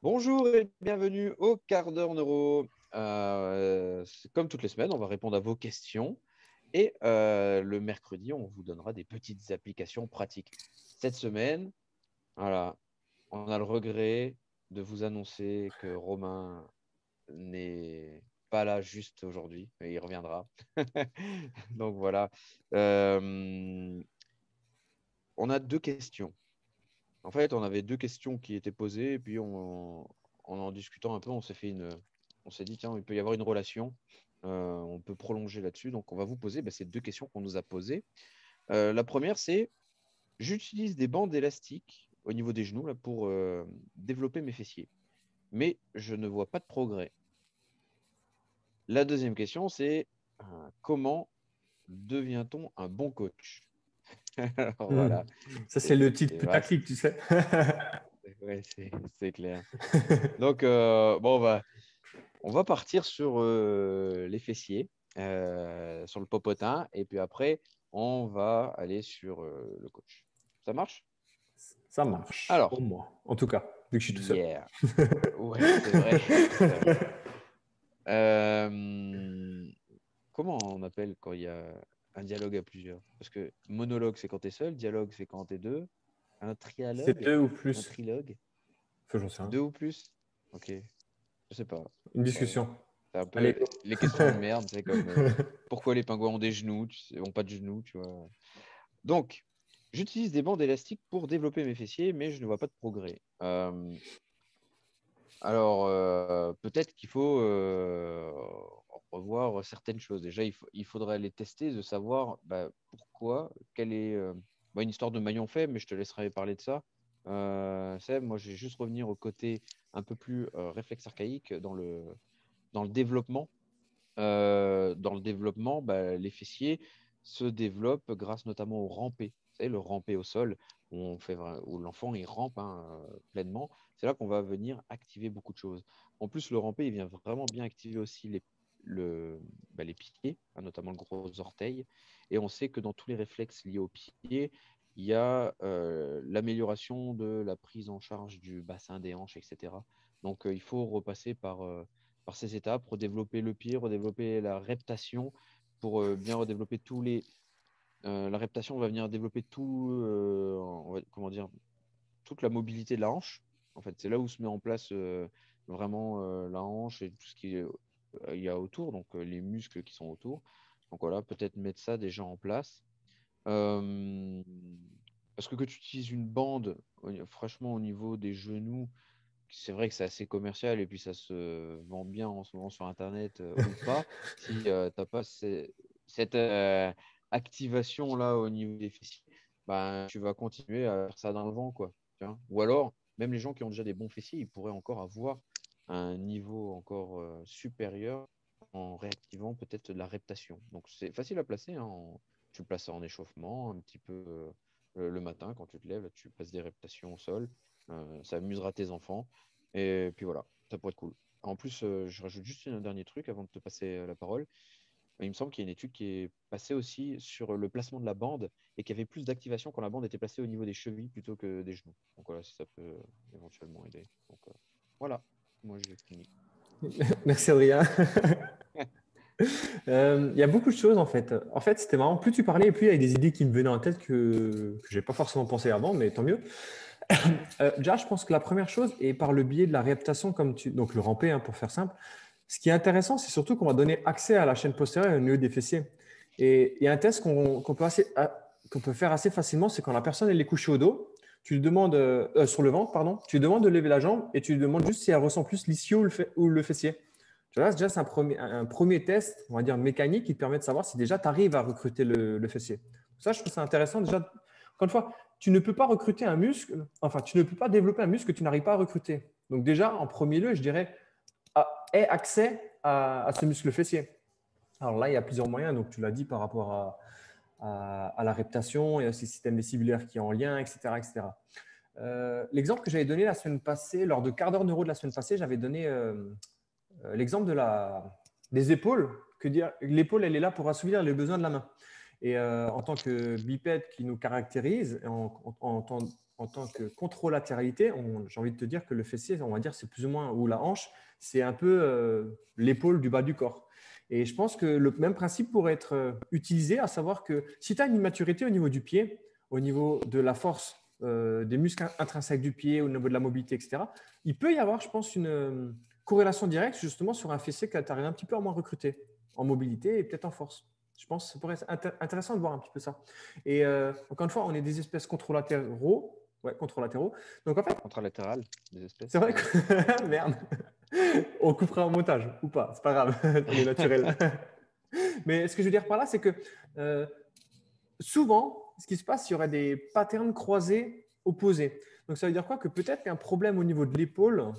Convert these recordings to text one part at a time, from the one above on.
Bonjour et bienvenue au quart d'heure neuro. Comme toutes les semaines, on va répondre à vos questions et le mercredi, on vous donnera des petites applications pratiques. Cette semaine, voilà, on a le regret de vous annoncer que Romain n'est pas là juste aujourd'hui, mais il reviendra. Donc voilà. Euh, on a deux questions. En fait, on avait deux questions qui étaient posées, et puis en discutant un peu, on s'est dit, tiens, il peut y avoir une relation, on peut prolonger là-dessus. Donc, on va vous poser ces deux questions qu'on nous a posées. La première, c'est, j'utilise des bandes élastiques au niveau des genoux là, pour développer mes fessiers, mais je ne vois pas de progrès. La deuxième question, c'est, comment devient-on un bon coach? Alors Hmm. voilà, Ça, c'est le titre c'est putaclic, vaste. tu sais. Ouais, c'est clair. Donc, bon, on va partir sur les fessiers, sur le popotin, et puis après, on va aller sur le coach. Ça marche? Ça marche, pour Alors, moi. En tout cas, vu que je suis tout seul. yeah. Ouais, c'est vrai. C'est vrai. Euh, Comment on appelle quand il y a un dialogue à plusieurs? Parce que monologue, c'est quand tu es seul, dialogue, c'est quand tu es deux. Un C'est trialogue, deux ou un plus. trilogue, Enfin, j'en sais rien. deux ou plus? Ok, je sais pas. Une Ouais. discussion. C'est un Allez, peu go. les questions de merde, c'est comme pourquoi les pingouins ont des genoux, ont pas de genoux, tu vois. Donc, j'utilise des bandes élastiques pour développer mes fessiers, mais je ne vois pas de progrès. Alors, peut-être qu'il faut revoir certaines choses. Déjà, il faudrait les tester, de savoir pourquoi, quelle est une histoire de maillon faible, mais je te laisserai parler de ça. Seb, moi, je vais juste revenir au côté un peu plus réflexe archaïque dans le développement. Dans le développement, les fessiers se développent grâce notamment au rampé. Vous savez, le rampé au sol, où l'enfant il rampe pleinement. C'est là qu'on va venir activer beaucoup de choses. En plus, le rampé, il vient vraiment bien activer aussi les pieds, notamment le gros orteil. Et on sait que dans tous les réflexes liés aux pieds, il y a l'amélioration de la prise en charge du bassin des hanches, etc. Donc, il faut repasser par ces étapes, redévelopper le pied, redévelopper la reptation pour bien redévelopper la reptation va venir développer comment dire, toute la mobilité de la hanche. En fait, c'est là où se met en place vraiment la hanche et tout ce il y a autour, donc les muscles qui sont autour. Donc voilà, peut-être mettre ça déjà en place. Euh, Parce que tu utilises une bande, franchement, au niveau des genoux, c'est vrai que c'est assez commercial et puis ça se vend bien en ce moment sur Internet ou pas. Si tu n'as pas cette activation-là au niveau des fessiers, tu vas continuer à faire ça dans le vent, quoi. Tu vois. Ou alors, même les gens qui ont déjà des bons fessiers, ils pourraient encore avoir un niveau encore supérieur en réactivant peut-être de la reptation. Donc, c'est facile à placer, hein, tu le places ça en échauffement, un petit peu le matin quand tu te lèves, là, tu passes des reptations au sol. Ça amusera tes enfants. Et puis voilà, ça pourrait être cool. En plus, je rajoute juste un dernier truc avant de te passer la parole. Il me semble qu'il y a une étude qui est passée aussi sur le placement de la bande et qu'il y avait plus d'activation quand la bande était placée au niveau des chevilles plutôt que des genoux. Donc voilà, si ça peut éventuellement aider. Donc voilà, moi j'ai fini. Merci, Adrien. Il y a beaucoup de choses, en fait. En fait, c'était marrant. Plus tu parlais, plus il y a des idées qui me venaient en tête que je n'ai pas forcément pensé avant, mais tant mieux. Déjà, je pense que la première chose, et par le biais de la réaptation, donc le rampé, hein, pour faire simple, ce qui est intéressant, c'est surtout qu'on va donner accès à la chaîne postérieure au niveau des fessiers. Et il y a un test qu'on peut faire assez facilement, c'est quand la personne elle est couchée au dos, tu lui demandes, sur le ventre, pardon, tu lui demandes de lever la jambe et tu lui demandes juste si elle ressent plus l'ischio ou le fessier. Tu vois, déjà, c'est un premier test, on va dire mécanique, qui te permet de savoir si déjà tu arrives à recruter le fessier. Ça, je trouve ça intéressant. Déjà, encore une fois, tu ne peux pas recruter un muscle, enfin, tu ne peux pas développer un muscle que tu n'arrives pas à recruter. Donc, déjà, en premier lieu, je dirais, aie accès à ce muscle fessier. Alors là, il y a plusieurs moyens. Donc, tu l'as dit par rapport à la reptation, il y a aussi le système vestibulaire qui est en lien, etc. etc. L'exemple que j'avais donné la semaine passée, lors de quart d'heure neuro de la semaine passée, j'avais donné l'exemple des épaules, que dire l'épaule, elle est là pour assouvir les besoins de la main. Et en tant que bipède qui nous caractérise, en tant que contralatéralité, j'ai envie de te dire que le fessier, on va dire, c'est plus ou moins, ou la hanche, c'est un peu l'épaule du bas du corps. Et je pense que le même principe pourrait être utilisé, à savoir que si tu as une immaturité au niveau du pied, au niveau de la force des muscles intrinsèques du pied, au niveau de la mobilité, etc., il peut y avoir, je pense, une corrélation directe justement sur un fessier que tu arrives un petit peu à moins recruter en mobilité et peut-être en force. Je pense que ça pourrait être intéressant de voir un petit peu ça. Et encore une fois, on est des espèces contralatéraux. Ouais, contralatéraux. Donc en fait, Contralatéral des espèces. c'est vrai que. Merde. On coupera en montage ou pas, c'est pas grave, on est naturel. Mais ce que je veux dire par là, c'est que euh, souvent, ce qui se passe, il y aurait des patterns croisés opposés. Donc ça veut dire quoi? Que peut-être qu'un problème au niveau de l'épaule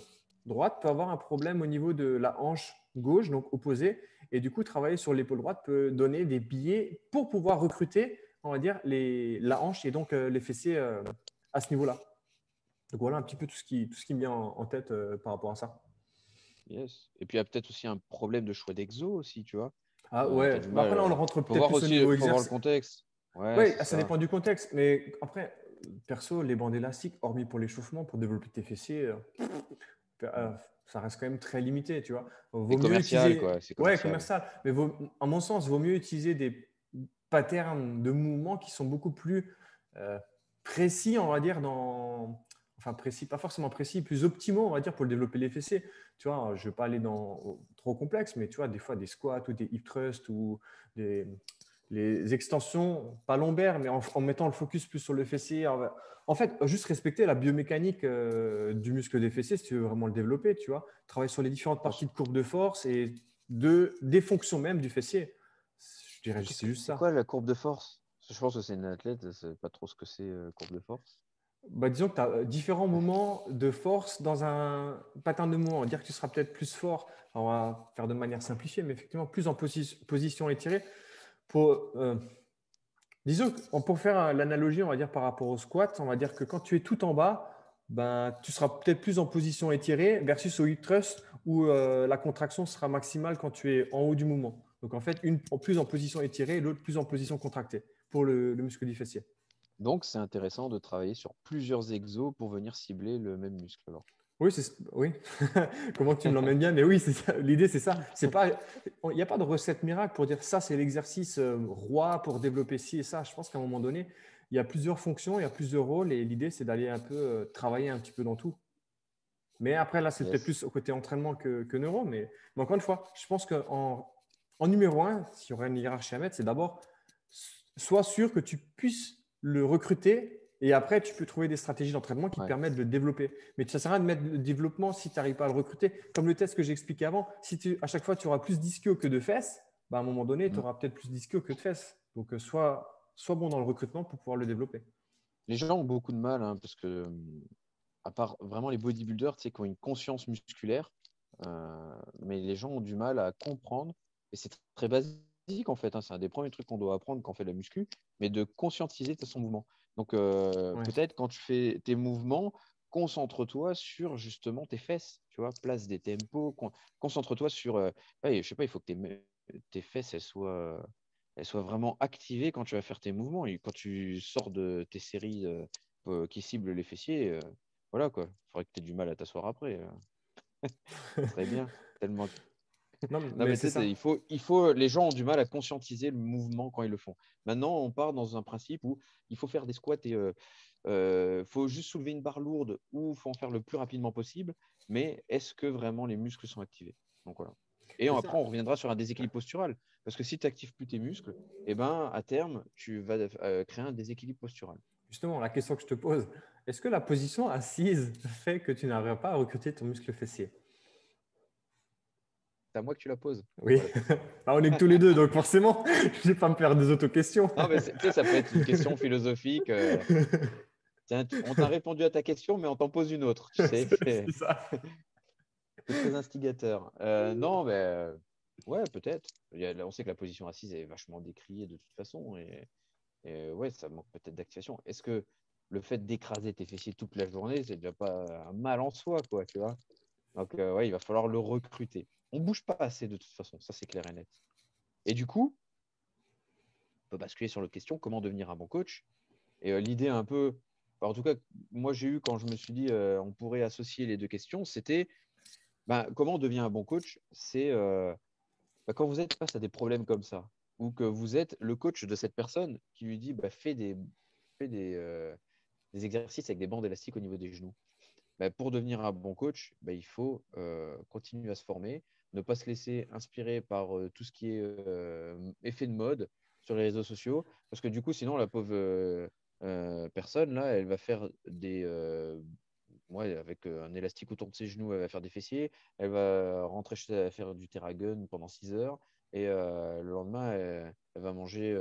droite peut avoir un problème au niveau de la hanche gauche, donc opposée. Et du coup, travailler sur l'épaule droite peut donner des biais pour pouvoir recruter, on va dire, la hanche et donc les fessiers à ce niveau-là. Donc voilà un petit peu tout ce qui me vient en tête par rapport à ça. Yes. Et puis il y a peut-être aussi un problème de choix d'exo aussi, tu vois. Ah Tu as ouais, du bah, mal. après là, on le rentre Faut peut-être voir plus au aussi, niveau faut voir le exercice. contexte. Ouais, Oui, c'est ça ça. dépend du contexte. Mais après, perso, les bandes élastiques, hormis pour l'échauffement, pour développer tes fessiers, Mm. ça reste quand même très limité, tu vois. C'est Vaut mieux commercial, utiliser, quoi. C'est ouais, commercial. commercial, mais à mon sens, vaut mieux utiliser des patterns de mouvements qui sont beaucoup plus euh, précis, on va dire, enfin précis, pas forcément précis, plus optimaux, on va dire, pour le développer les fessiers. Tu vois, je ne vais pas aller dans trop complexe, mais tu vois, des fois des squats ou des hip thrusts ou des, les extensions, pas lombaires, mais en mettant le focus plus sur le fessier. En fait, juste respecter la biomécanique du muscle des fessiers si tu veux vraiment le développer, tu vois. Travailler sur les différentes parties de courbe de force et des fonctions même du fessier. Je dirais que c'est juste C'est ça. quoi la courbe de force? Parce que je pense que c'est une athlète, je sais pas trop ce que c'est courbe de force. Bah, disons que tu as différents moments de force dans un pattern de mouvement. On va dire que tu seras peut-être plus fort, on va faire de manière simplifiée, mais effectivement plus en position étirée. Pour, disons que pour faire l'analogie, on va dire par rapport au squat, on va dire que quand tu es tout en bas, ben, tu seras peut-être plus en position étirée versus au hip thrust où la contraction sera maximale quand tu es en haut du mouvement. Donc en fait, une plus en position étirée et l'autre plus en position contractée pour le muscle du fessier. Donc, c'est intéressant de travailler sur plusieurs exos pour venir cibler le même muscle. Alors. Oui, oui. Comment tu me l'emmènes bien, mais oui, l'idée c'est ça. C'est pas, il n'y a pas de recette miracle pour dire ça, c'est l'exercice roi pour développer ci et ça. Je pense qu'à un moment donné, il y a plusieurs fonctions, il y a plusieurs rôles, et l'idée c'est d'aller un peu travailler un petit peu dans tout. Mais après, là, c'est peut-être Yes. plus au côté entraînement que neuro. Mais encore une fois, je pense qu'en numéro un, s'il y aurait une hiérarchie à mettre, c'est d'abord, sois sûr que tu puisses le recruter et après, tu peux trouver des stratégies d'entraînement qui te Ouais. permettent de le développer. Mais ça ne sert à rien de mettre le développement si tu n'arrives pas à le recruter. Comme le test que j'ai expliqué avant, si à chaque fois tu auras plus d'ischio que de fesses, bah, à un moment donné, tu Mm. auras peut-être plus d'ischio que de fesses. Donc, sois bon dans le recrutement pour pouvoir le développer. Les gens ont beaucoup de mal, hein, parce que, à part vraiment les bodybuilders, tu sais, qui ont une conscience musculaire, mais les gens ont du mal à comprendre, et c'est très basique en fait, hein, c'est un des premiers trucs qu'on doit apprendre quand on fait de la muscu, mais de conscientiser son mouvement. Donc Ouais. peut-être quand tu fais tes mouvements, concentre-toi sur justement tes fesses, tu vois, place des tempos, concentre-toi sur, ouais, je sais pas, il faut que tes fesses elles soient vraiment activées quand tu vas faire tes mouvements, et quand tu sors de tes séries qui ciblent les fessiers, voilà quoi, il faudrait que tu aies du mal à t'asseoir après. Ça serait bien. Tellement. Non, Non, mais mais tu c'est sais, ça. les gens ont du mal à conscientiser le mouvement quand ils le font. Maintenant, on part dans un principe où il faut faire des squats et faut juste soulever une barre lourde ou faut en faire le plus rapidement possible. Mais est-ce que vraiment les muscles sont activés? Donc voilà. Et C'est après, ça. on reviendra sur un déséquilibre postural. Parce que si tu n'actives plus tes muscles, eh ben, à terme, tu vas créer un déséquilibre postural. Justement, la question que je te pose, est-ce que la position assise fait que tu n'arrives pas à recruter ton muscle fessier? C'est à moi que tu la poses. C'est Oui, quoi la question? bah, on est que tous les deux, donc forcément, je ne vais pas me faire des auto-questions. Non, mais tu sais, ça peut être une question philosophique. Tiens, on t'a répondu à ta question, mais on t'en pose une autre, tu sais. C'est ça. C'est très instigateur. Non, mais ouais, peut-être. On sait que la position assise est vachement décriée de toute façon. Et ouais, ça manque peut-être d'activation. Est-ce que le fait d'écraser tes fessiers toute la journée, c'est déjà pas un mal en soi, quoi, tu vois? Donc, ouais, il va falloir le recruter. On bouge pas assez de toute façon, ça c'est clair et net. Et du coup, on peut basculer sur l'autre question, comment devenir un bon coach. Et l'idée un peu, en tout cas, moi j'ai eu quand je me suis dit on pourrait associer les deux questions, c'était comment on devient un bon coach. C'est quand vous êtes face à des problèmes comme ça, ou que vous êtes le coach de cette personne qui lui dit fais des exercices avec des bandes élastiques au niveau des genoux. Pour devenir un bon coach, il faut continuer à se former, ne pas se laisser inspirer par tout ce qui est effet de mode sur les réseaux sociaux, parce que du coup, sinon, la pauvre personne, là, elle va faire avec un élastique autour de ses genoux, elle va faire des fessiers, elle va rentrer chez elle, faire du terragun pendant 6 heures, et le lendemain, elle va manger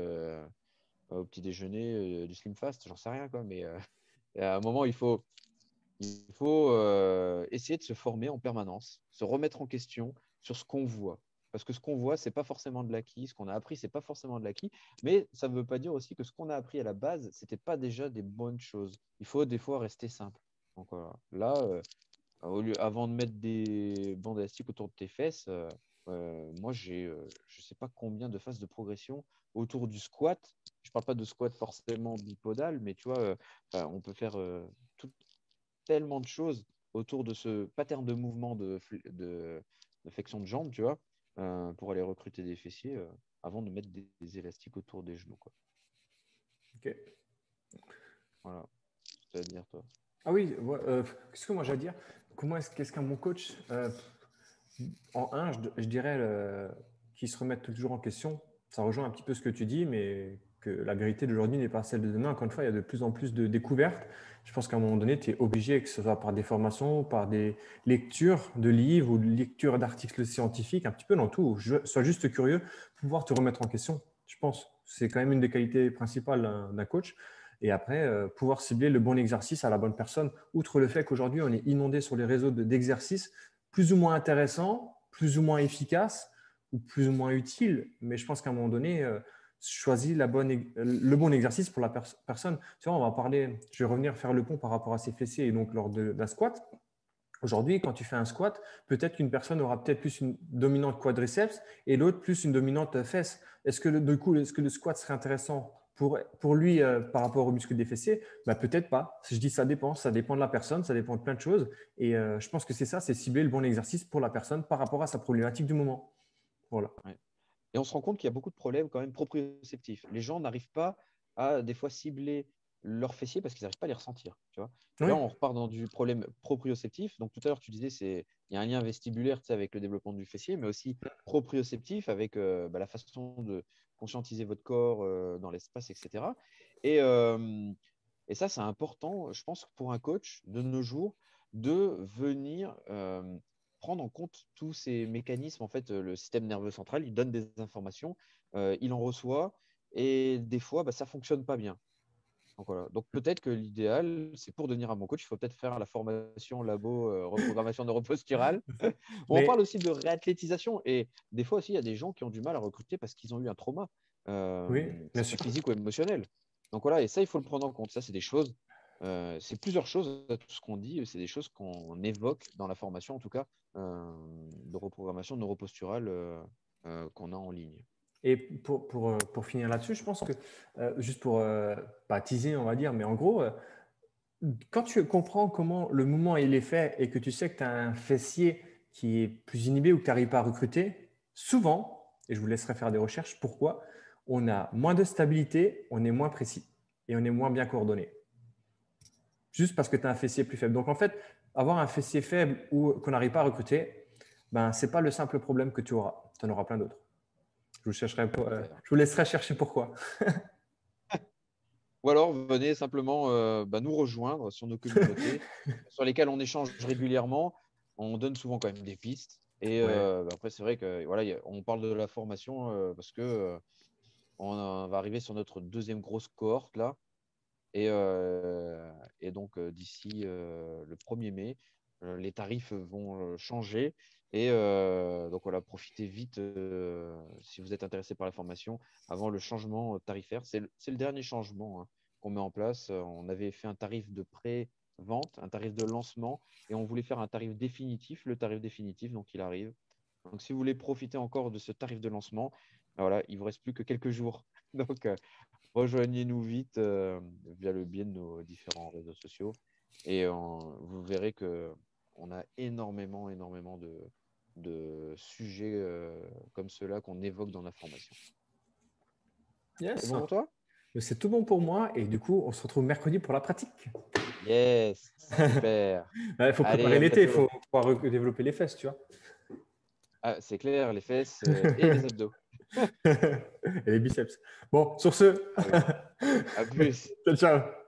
au petit déjeuner du slim fast, j'en sais rien, quoi, mais à un moment, il faut essayer de se former en permanence, se remettre en question sur ce qu'on voit. Parce que ce qu'on voit, ce n'est pas forcément de l'acquis. Ce qu'on a appris, ce n'est pas forcément de l'acquis. Mais ça ne veut pas dire aussi que ce qu'on a appris à la base, ce n'était pas déjà des bonnes choses. Il faut des fois rester simple. Donc voilà. Là, avant de mettre des bandes élastiques autour de tes fesses, moi, j'ai je ne sais pas combien de phases de progression autour du squat. Je ne parle pas de squat forcément bipodal, mais tu vois, on peut faire tellement de choses autour de ce pattern de mouvement de flexion de jambe, tu vois, pour aller recruter des fessiers avant de mettre des élastiques autour des genoux, quoi. Ok. Voilà, c'est à dire, toi. Ah oui, ouais, qu'est-ce que moi j'ai à dire? Qu'est-ce qu'un bon coach? En un, je dirais qu'il se remette toujours en question. Ça rejoint un petit peu ce que tu dis, mais que la vérité d'aujourd'hui n'est pas celle de demain. Encore une fois, il y a de plus en plus de découvertes. Je pense qu'à un moment donné, tu es obligé, que ce soit par des formations, par des lectures de livres ou de lectures d'articles scientifiques, un petit peu dans tout. Sois juste curieux, pouvoir te remettre en question. Je pense c'est quand même une des qualités principales d'un coach. Et après, pouvoir cibler le bon exercice à la bonne personne. Outre le fait qu'aujourd'hui, on est inondé sur les réseaux d'exercices plus ou moins intéressants, plus ou moins efficaces ou plus ou moins utiles. Mais je pense qu'à un moment donné, choisis le bon exercice pour la personne. Tu vois, on va parler, je vais revenir faire le pont par rapport à ses fessiers et donc lors d'un squat. Aujourd'hui, quand tu fais un squat, peut-être qu'une personne aura peut-être plus une dominante quadriceps et l'autre plus une dominante fesse. Est-ce que le squat serait intéressant pour lui par rapport au muscle des fessiers? Peut-être pas. Je dis ça dépend de la personne, ça dépend de plein de choses. Et je pense que c'est ça, c'est cibler le bon exercice pour la personne par rapport à sa problématique du moment. Voilà. Ouais. Et on se rend compte qu'il y a beaucoup de problèmes quand même proprioceptifs. Les gens n'arrivent pas à des fois cibler leurs fessiers parce qu'ils n'arrivent pas à les ressentir. Tu vois. Et Oui, là, on repart dans du problème proprioceptif. Donc tout à l'heure, tu disais il y a un lien vestibulaire, tu sais, avec le développement du fessier, mais aussi proprioceptif avec la façon de conscientiser votre corps dans l'espace, etc. Et, euh, et ça, c'est important, je pense, pour un coach de nos jours, de venir prendre en compte tous ces mécanismes. En fait, le système nerveux central, il donne des informations, il en reçoit, et des fois, ça ne fonctionne pas bien. Donc, voilà. Donc peut-être que l'idéal, c'est pour devenir un bon coach, il faut peut-être faire la formation labo, reprogrammation neuroposturale. On parle mais aussi de réathlétisation. Et des fois aussi, il y a des gens qui ont du mal à recruter parce qu'ils ont eu un trauma, oui, que bien ce soit sûr. physique ou émotionnel. Donc voilà, et ça, il faut le prendre en compte. Ça, c'est des choses, c'est plusieurs choses à tout ce qu'on dit. C'est des choses qu'on évoque dans la formation, en tout cas, de reprogrammation neuroposturale qu'on a en ligne. Et pour finir là-dessus, je pense que, juste pour pas teaser, on va dire, mais en gros, quand tu comprends comment le mouvement il est fait et que tu sais que tu as un fessier qui est plus inhibé ou que tu n'arrives pas à recruter, souvent, et je vous laisserai faire des recherches, pourquoi on a moins de stabilité, on est moins précis et on est moins bien coordonné. Juste parce que tu as un fessier plus faible. Donc en fait, avoir un fessier faible ou qu'on n'arrive pas à recruter, ce n'est pas le simple problème que tu auras. Tu en auras plein d'autres. Je vous laisserai chercher pourquoi. Ou alors, venez simplement nous rejoindre sur nos communautés sur lesquelles on échange régulièrement. On donne souvent quand même des pistes. Et Ouais. après, c'est vrai que voilà, on parle de la formation parce que va arriver sur notre deuxième grosse cohorte là. Et donc, d'ici le 1er mai, les tarifs vont changer. Et donc, voilà, profitez vite si vous êtes intéressé par la formation avant le changement tarifaire. C'est le dernier changement qu'on met en place. On avait fait un tarif de pré-vente, un tarif de lancement, et on voulait faire un tarif définitif. Le tarif définitif, donc, il arrive. Donc, si vous voulez profiter encore de ce tarif de lancement, voilà, il ne vous reste plus que quelques jours Donc, rejoignez-nous vite via le biais de nos différents réseaux sociaux et vous verrez que on a énormément, énormément de sujets comme ceux-là qu'on évoque dans la formation. C'est Yes. bon pour toi? C'est tout bon pour moi. Et du coup, on se retrouve mercredi pour la pratique. Yes, super. Il faut Allez, préparer à l'été, il bientôt. faut pouvoir développer les fesses, tu vois. Ah, c'est clair, les fesses et les abdos. Et les biceps. Bon, sur ce, Ah oui. À plus. ciao, ciao.